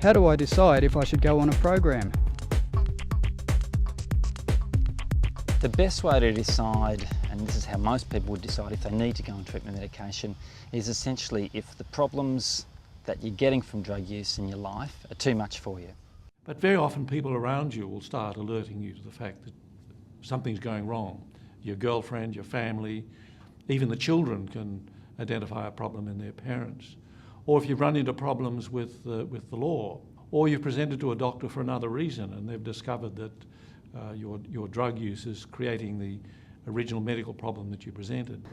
How do I decide if I should go on a program? The best way to decide, and this is how most people would decide if they need to go on treatment medication, is essentially if the problems that you're getting from drug use in your life are too much for you. But very often people around you will start alerting you to the fact that something's going wrong. Your girlfriend, your family, even the children can identify a problem in their parents. Or if you've run into problems with the law, or you've presented to a doctor for another reason and they've discovered that your drug use is creating the original medical problem that you presented.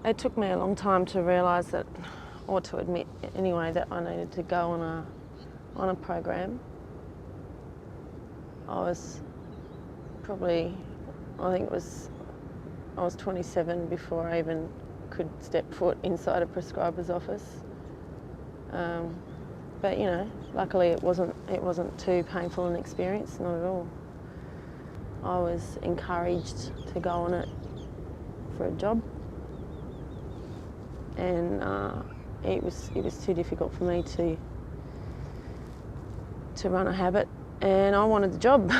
It took me a long time to realise that, or to admit anyway, that I needed to go on a program. I was probably, I was 27 before I even could step foot inside a prescriber's office. But you know, luckily it wasn't too painful an experience, not at all. I was encouraged to go on it for a job, and it was too difficult for me to run a habit, and I wanted the job.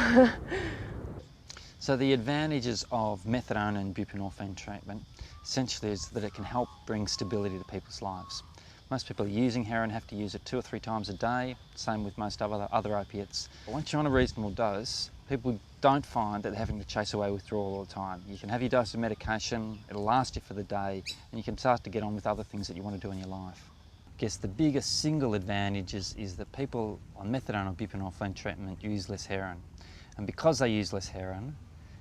So the advantages of methadone and buprenorphine treatment essentially is that it can help bring stability to people's lives. Most people using heroin have to use it 2 or 3 times a day, same with most other opiates. Once you're on a reasonable dose, people don't find that they're having to chase away withdrawal all the time. You can have your dose of medication, it'll last you for the day, and you can start to get on with other things that you want to do in your life. I guess the biggest single advantage is that people on methadone or buprenorphine treatment use less heroin. And because they use less heroin,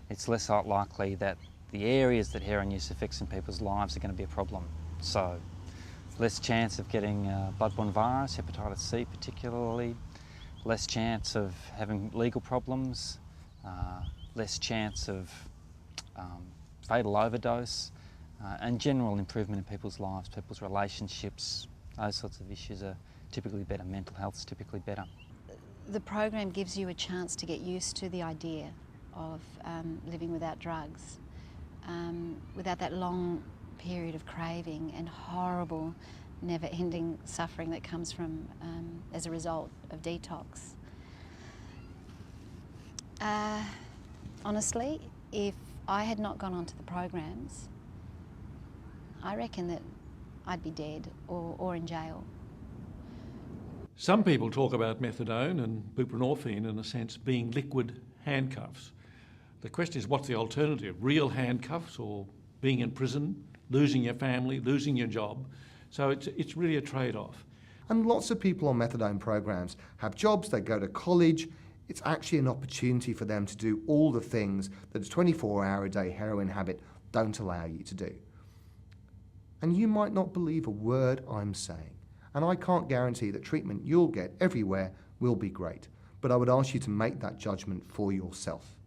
it's less likely that the areas that heroin use affects in people's lives are going to be a problem. So, less chance of getting bloodborne virus, hepatitis C particularly, less chance of having legal problems, less chance of fatal overdose, and general improvement in people's lives, people's relationships. Those sorts of issues are typically better. Mental health's typically better. The program gives you a chance to get used to the idea of living without drugs, without that long period of craving and horrible, never-ending suffering that comes from as a result of detox. Honestly, if I had not gone onto the programs, I reckon that I'd be dead or in jail. Some people talk about methadone and buprenorphine in a sense being liquid handcuffs. The question is, what's the alternative? Real handcuffs, or being in prison, losing your family, losing your job? So it's really a trade-off. And lots of people on methadone programs have jobs, they go to college. It's actually an opportunity for them to do all the things that a 24-hour-a-day heroin habit don't allow you to do. And you might not believe a word I'm saying. And I can't guarantee that treatment you'll get everywhere will be great. But I would ask you to make that judgment for yourself.